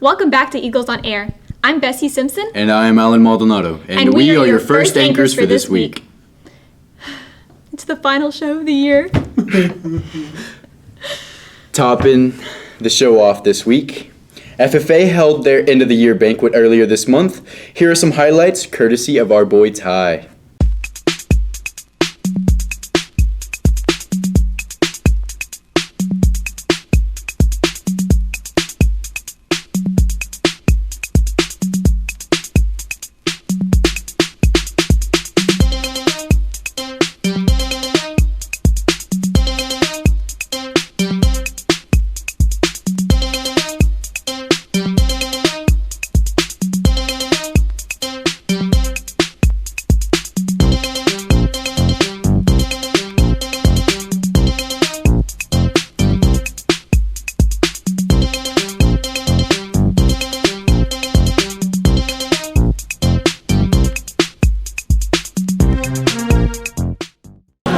Welcome back to Eagles on Air. I'm Bessie Simpson. And I am Alan Maldonado. And we are your first anchors for this week. It's the final show of the year. Topping the show off this week, FFA held their end of the year banquet earlier this month. Here are some highlights courtesy of our boy Ty.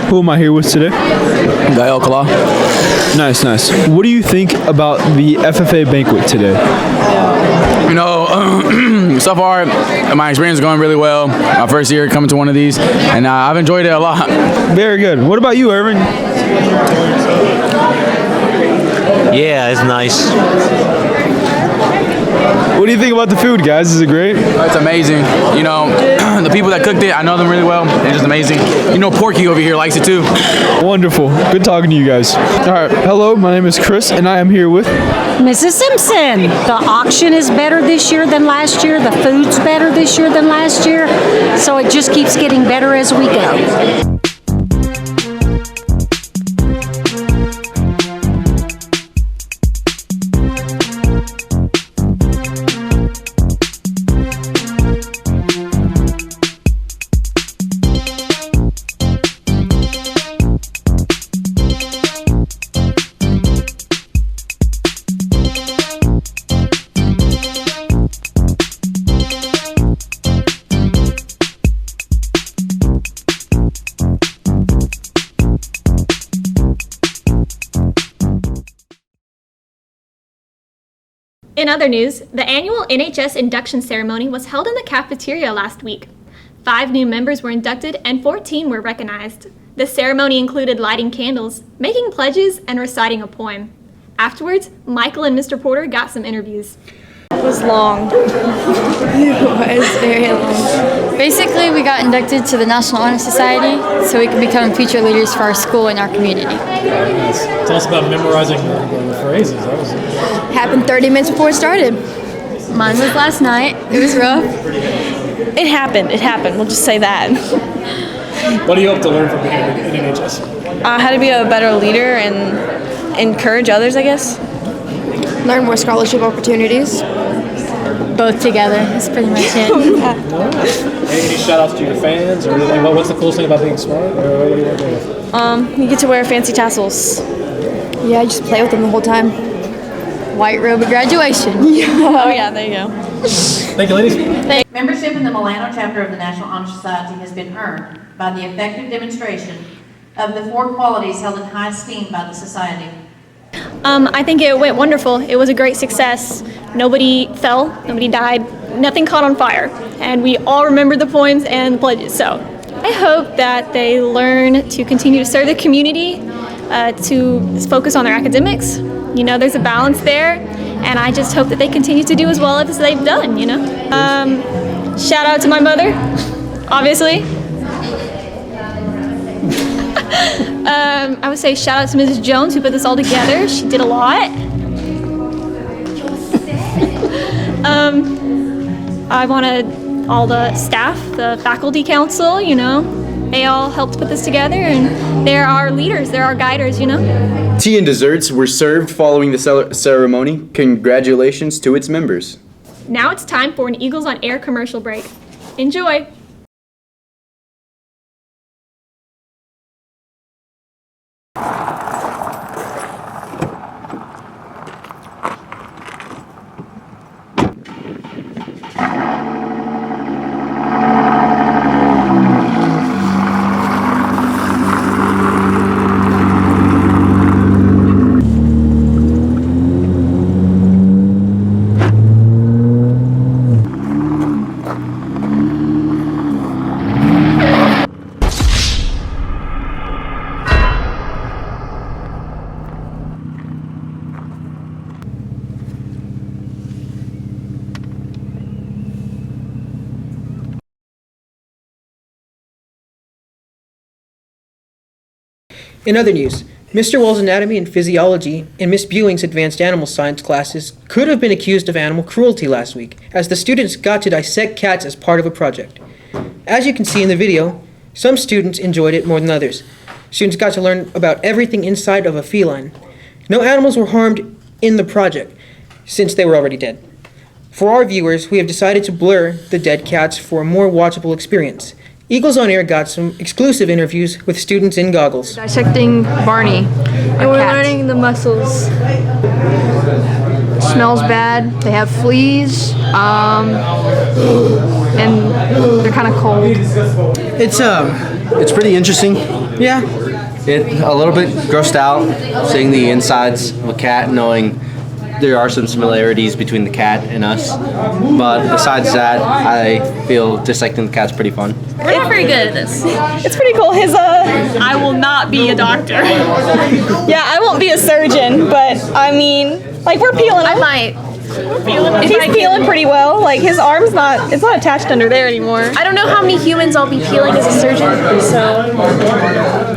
Who am I here with today? Gael Kala. Nice. What do you think about the FFA banquet today? You know, so far, my experience is going really well. My first year coming to one of these, and I've enjoyed it a lot. Very good. What about you, Irvin? Yeah, it's nice. What do you think about the food, guys? Is it great? It's amazing. You know, the people that cooked it, I know them really well. It's just amazing. You know, Porky over here likes it too. Wonderful. Good talking to you guys. All right. Hello, my name is Chris, and I am here with Mrs. Simpson. The auction is better this year than last year. The food's better this year than last year. So it just keeps getting better as we go. In other news, the annual NHS induction ceremony was held in the cafeteria last week. 5 new members were inducted and 14 were recognized. The ceremony included lighting candles, making pledges, and reciting a poem. Afterwards, Michael and Mr. Porter got some interviews. It was long. It was very long. Basically, we got inducted to the National Honor Society so we could become future leaders for our school and our community. Nice. Tell us about memorizing the phrases. That was Happened 30 minutes before it started. Mine was last night. It was rough. It happened. We'll just say that. What do you hope to learn from being in NHS? How to be a better leader and encourage others, I guess. Learn more scholarship opportunities. Both together. That's pretty much it. Any shout outs to your fans or anything? What's the coolest thing about being smart? Or what do you want to do with? You get to wear fancy tassels. Yeah, I just play with them the whole time. White robe at graduation. Oh yeah, there you go. Thank you, ladies. Membership in the MIlano chapter of the National Honor Society has been earned by the effective demonstration of the 4 qualities held in high esteem by the society. I think it went wonderful. It was a great success. Nobody fell, nobody died, nothing caught on fire, and we all remembered the poems and the pledges. So I hope that they learn to continue to serve the community, to focus on their academics. You know, there's a balance there, and I just hope that they continue to do as well as they've done, you know. Shout out to my mother, obviously. I would say shout out to Mrs. Jones who put this all together. She did a lot. I wanted all the staff, the faculty council, you know, they all helped put this together, and they're our leaders, they're our guiders, you know. Tea and desserts were served following the ceremony. Congratulations to its members. Now it's time for an Eagles on Air commercial break. Enjoy! In other news, Mr. Wall's anatomy and physiology and Miss Bewing's advanced animal science classes could have been accused of animal cruelty last week, as the students got to dissect cats as part of a project. As you can see in the video, some students enjoyed it more than others. Students got to learn about everything inside of a feline. No animals were harmed in the project, since they were already dead. For our viewers, we have decided to blur the dead cats for a more watchable experience. Eagles on Air got some exclusive interviews with students in goggles. Dissecting Barney, and we're learning the muscles. Smells bad. They have fleas, and they're kind of cold. It's pretty interesting. Yeah. It a little bit grossed out seeing the insides of a cat, knowing there are some similarities between the cat and us. But besides that, I feel dissecting the cat's pretty fun. We're not very good at this. It's pretty cool. I will not be a doctor. Yeah, I won't be a surgeon, but I mean, like we're peeling. I might. We're peeling. He's peeling pretty well. Like his arm's it's not attached under there anymore. I don't know how many humans I'll be peeling as a surgeon, so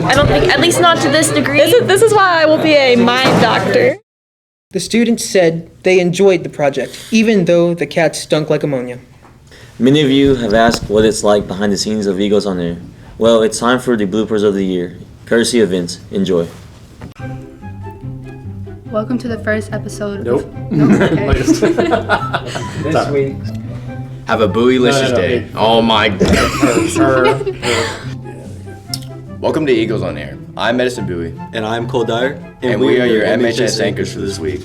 I don't think, at least not to this degree. This is why I will be a mind doctor. The students said they enjoyed the project, even though the cats stunk like ammonia. Many of you have asked what it's like behind the scenes of Eagles on Air. Well, it's time for the bloopers of the year, courtesy of Vince. Enjoy. Welcome to the first episode. Nope. This week. Have a buoylicious day. Oh my god. Welcome to Eagles on Air. I'm Medicine Buoy. And I'm Cole Dyer. And we are your MHS anchors for this week.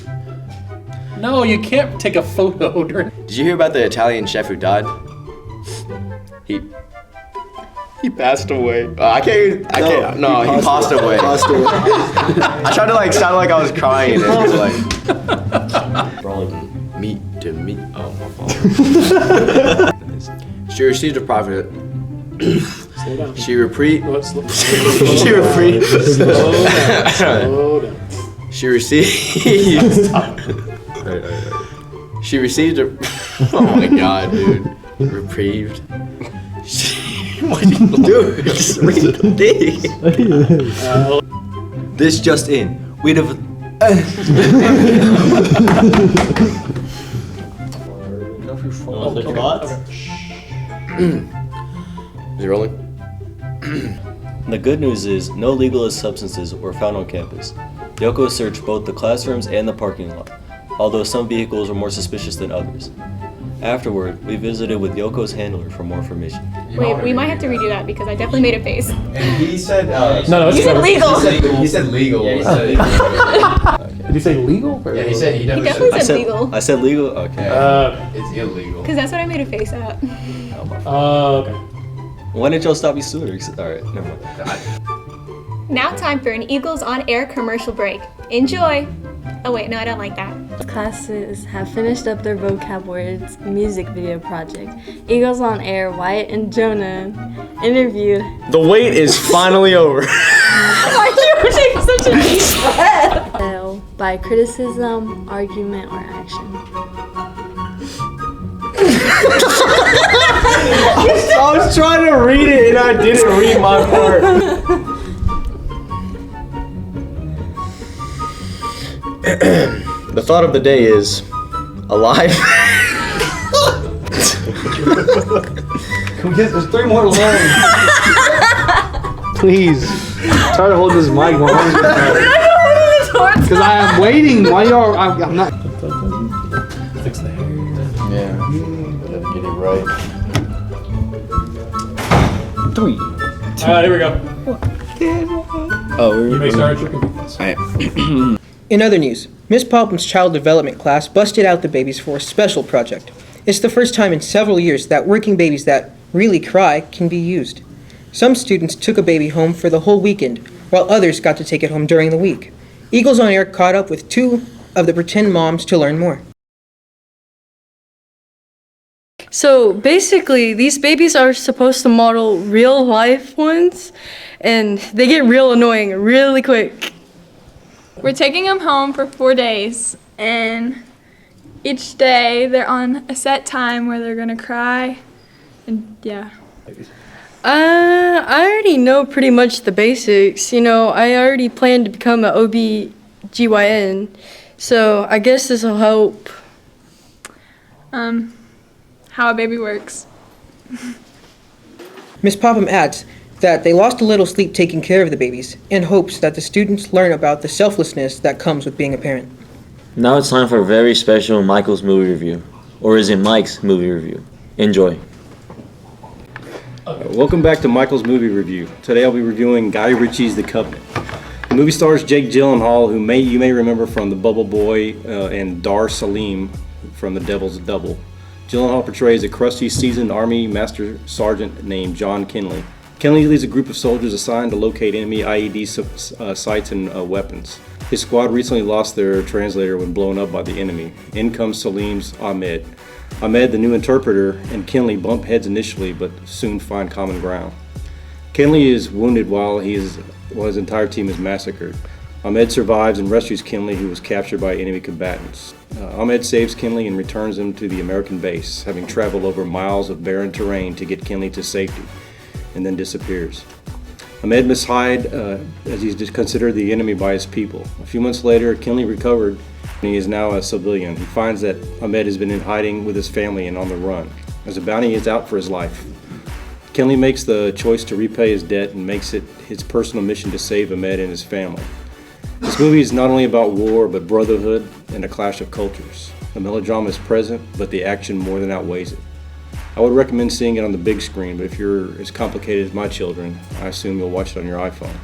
No, you can't take a photo during. Did you hear about the Italian chef who died? He passed away. I can't. No, he passed away. I tried to sound like I was crying. And it was meat to meat. Oh, my fault. She received a prophet. Slow down. She reprieved. She reprieved. Slow down. She received. She received a. Oh my god, dude. Reprieved. What are you doing? Just read the thing. This just in. We'd have. Is it rolling? The good news is no legalist substances were found on campus. Yoko searched both the classrooms and the parking lot, although some vehicles were more suspicious than others. Afterward, we visited with Yoko's handler for more information. Wait, we might have to redo that because I definitely made a face. And he said. No, he said legal. He said legal. Yeah, he said Did you say legal? Yeah, he said he definitely said legal. I said legal? Okay. It's illegal. Because that's what I made a face at. Okay. Why didn't y'all stop me sooner? Alright, never mind. Now time for an Eagles on Air commercial break. Enjoy! Oh wait, no, I don't like that. Classes have finished up their vocab words music video project. Eagles on Air, Wyatt and Jonah interviewed. The wait is finally over. Why are you taking such a deep breath? By criticism, argument, or action. I was trying to read it and I didn't read my part. The thought of the day is alive. There's 3 more lines. Please, try to hold this mic longer. Because I am waiting. Why y'all? I'm not. Fix the hair. Yeah, gotta get it right. 3. Alright, here we go. Oh, You may start your convenience. In other news, Miss Popham's child development class busted out the babies for a special project. It's the first time in several years that working babies that really cry can be used. Some students took a baby home for the whole weekend, while others got to take it home during the week. Eagles on Air caught up with 2 of the pretend moms to learn more. So basically, these babies are supposed to model real life ones, and they get real annoying really quick. We're taking them home for 4 days, and each day they're on a set time where they're gonna cry, and yeah. I already know pretty much the basics. You know, I already planned to become an OB/GYN, so I guess this will help. How a baby works. Ms. Popham adds that they lost a little sleep taking care of the babies in hopes that the students learn about the selflessness that comes with being a parent. Now it's time for a very special Michael's movie review. Or is it Mike's movie review? Enjoy. Welcome back to Michael's movie review. Today I'll be reviewing Guy Ritchie's The Covenant. The movie stars Jake Gyllenhaal, who you may remember from The Bubble Boy and Dar Salim from The Devil's Double. Gyllenhaal portrays a crusty, seasoned Army Master Sergeant named John Kinley. Kinley leads a group of soldiers assigned to locate enemy IED sites and weapons. His squad recently lost their translator when blown up by the enemy. In comes Salim's Ahmed. Ahmed, the new interpreter, and Kinley bump heads initially, but soon find common ground. Kinley is wounded while his entire team is massacred. Ahmed survives and rescues Kinley, who was captured by enemy combatants. Ahmed saves Kinley and returns him to the American base, having traveled over miles of barren terrain to get Kinley to safety, and then disappears. Ahmed must hide as he's considered the enemy by his people. A few months later, Kinley recovered and he is now a civilian. He finds that Ahmed has been in hiding with his family and on the run, as a bounty is out for his life. Kinley makes the choice to repay his debt and makes it his personal mission to save Ahmed and his family. This movie is not only about war, but brotherhood and a clash of cultures. The melodrama is present, but the action more than outweighs it. I would recommend seeing it on the big screen, but if you're as complicated as my children, I assume you'll watch it on your iPhone.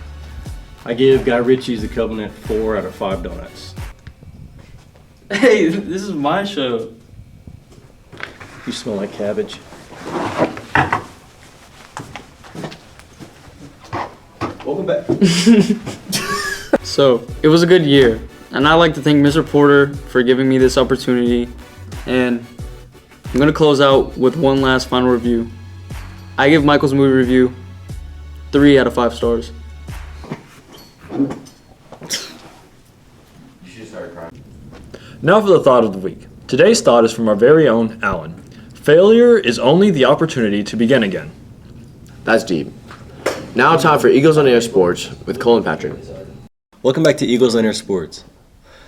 I give Guy Ritchie's The Covenant 4 out of 5 donuts. Hey, this is my show. You smell like cabbage. Welcome back. So, it was a good year, and I'd like to thank Mr. Porter for giving me this opportunity, and I'm going to close out with one last final review. I give Michael's movie review 3 out of 5 stars. Now for the thought of the week. Today's thought is from our very own Alan. Failure is only the opportunity to begin again. That's deep. Now time for Eagles on Air Sports with Cole and Patrick. Welcome back to Eagles on Air Sports.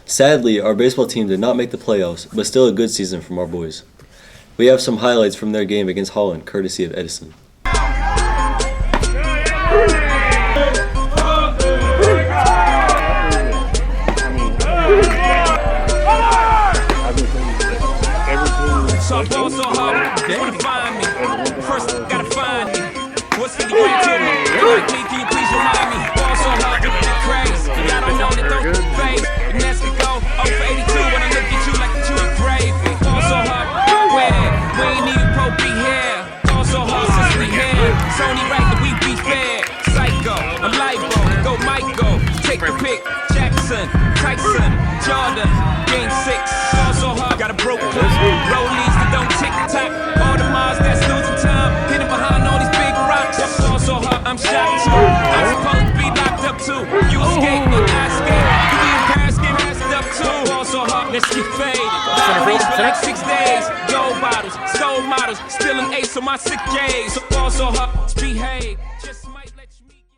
Sadly, our baseball team did not make the playoffs, but still a good season from our boys. We have some highlights from their game against Holland, courtesy of Edison. Softball so hard, they wanna find me. First, gotta find me. What's 50 grand to me? Like me, can you please remind me? Ball so hard, it's crazy. Y'all don't know that don't face. And that's to go 0 for 82 when I look at you like you a gravy. Ball so hard, where? We ain't even pro be here. Ball so hard since we here. It's only right that we be fair. Psycho, a lipo, go Michael. Take the pick. Jackson, Tyson, Jordan, game 6. Ball so hard, got a broke clock. Rollies that don't tick tock. All the Mars that's losing time. Hitting behind all these big rocks. Ball so hard, I'm shocked too. I'm supposed to be locked up too. You escape, but I escape. You be in Paris, get messed up too. Ball so hard, let's get faded. Reach for like 6 days. Gold bottles, soul models, still an ace on my sick days. So ball so hard, behave. Just might let you meet.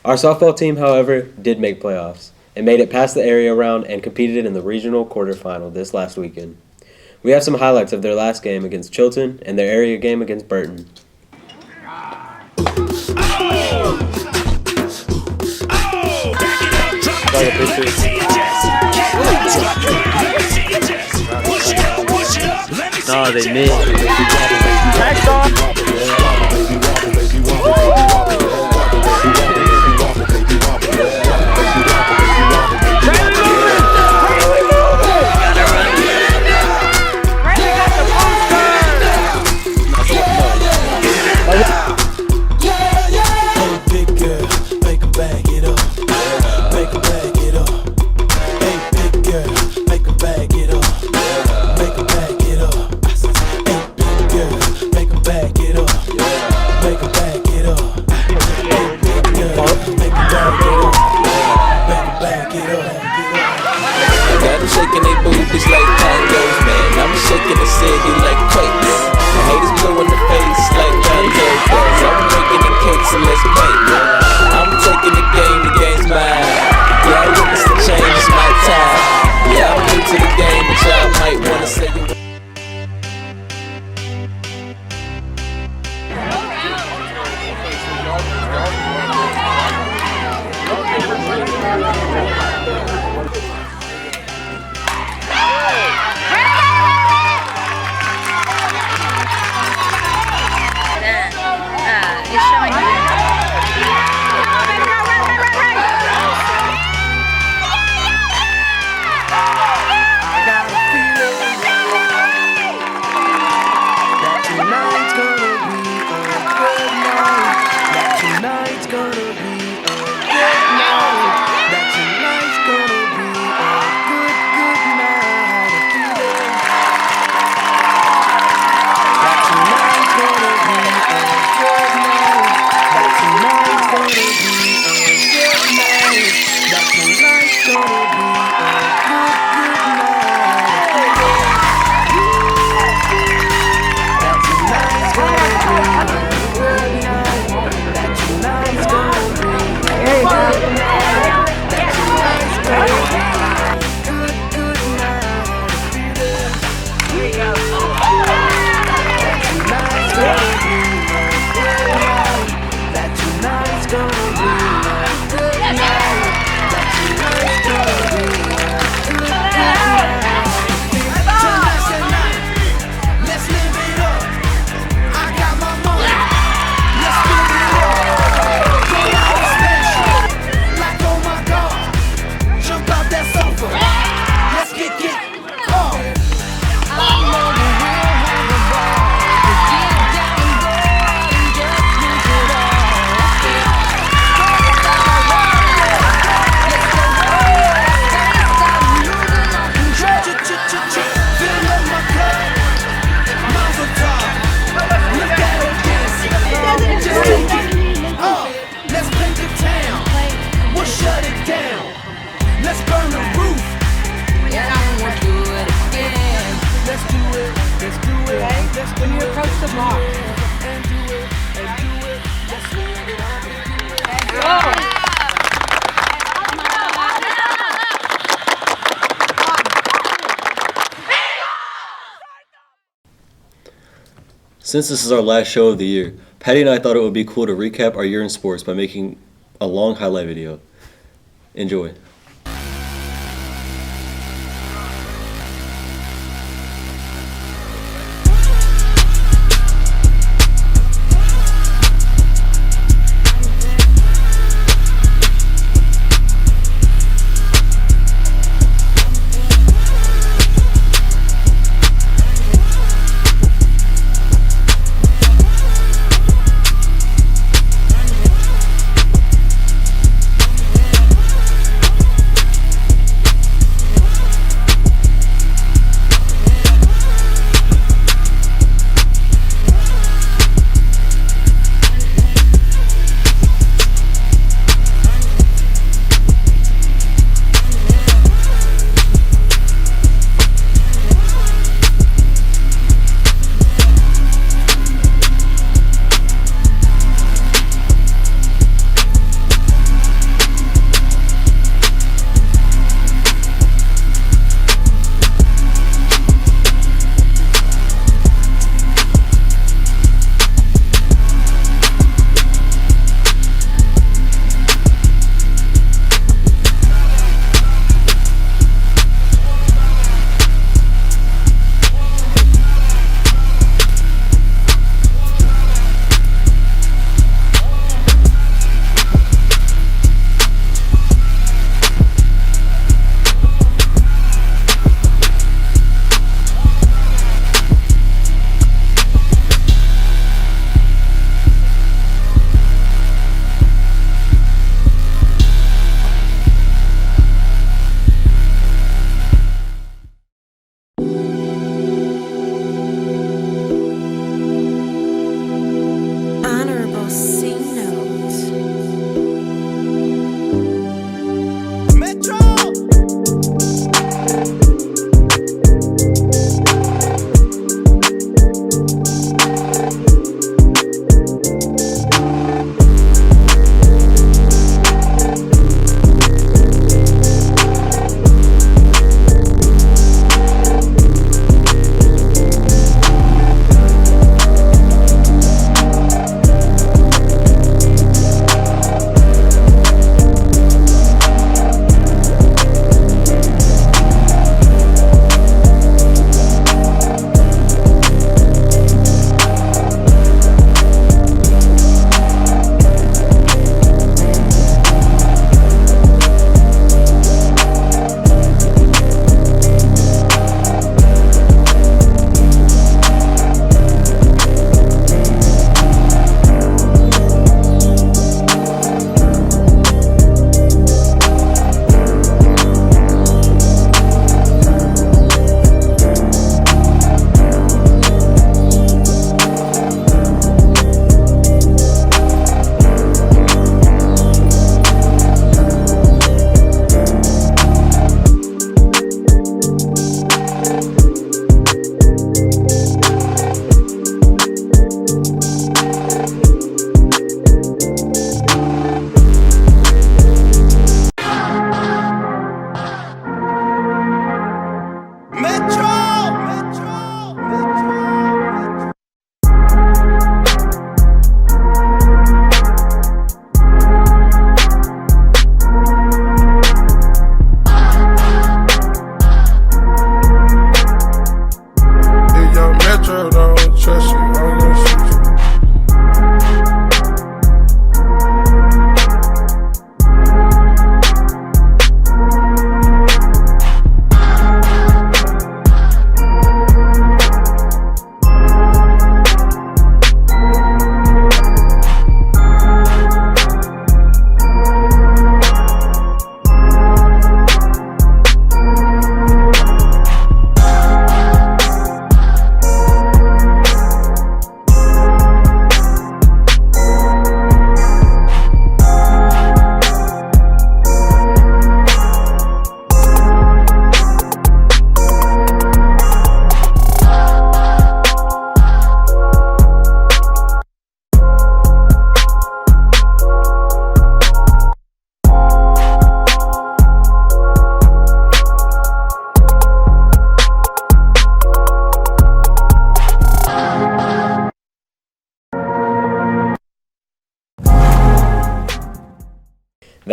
Our softball team, however, did make playoffs and made it past the area round and competed in the regional quarterfinal this last weekend. We have some highlights of their last game against Chilton and their area game against Burton. No, they missed. Shaking they booties like tangos, man. I'm shaking the city like quakes. Haters blue in the face like pancakes. I'm making the cakes and let's bake. I'm taking the game's mine. Yeah, I witness the change, it's my time. Yeah, I'm new to the game, but y'all might wanna say you. When you approach the block. Since this is our last show of the year, Patty and I thought it would be cool to recap our year in sports by making a long highlight video. Enjoy.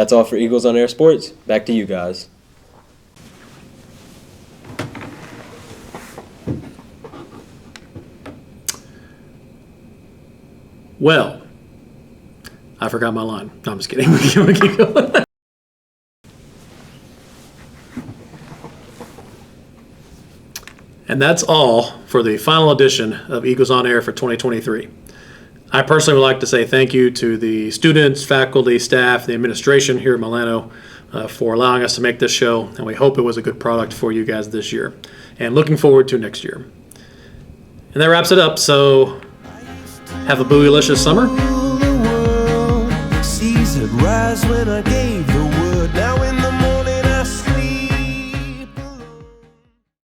That's all for Eagles on Air Sports. Back to you guys. Well, I forgot my line. No, I'm just kidding. We keep going. And that's all for the final edition of Eagles on Air for 2023. I personally would like to say thank you to the students, faculty, staff, the administration here at MIlano for allowing us to make this show, and we hope it was a good product for you guys this year. And looking forward to next year. And that wraps it up, so have a bootylicious summer. Seas had rise when I gave the word. Now in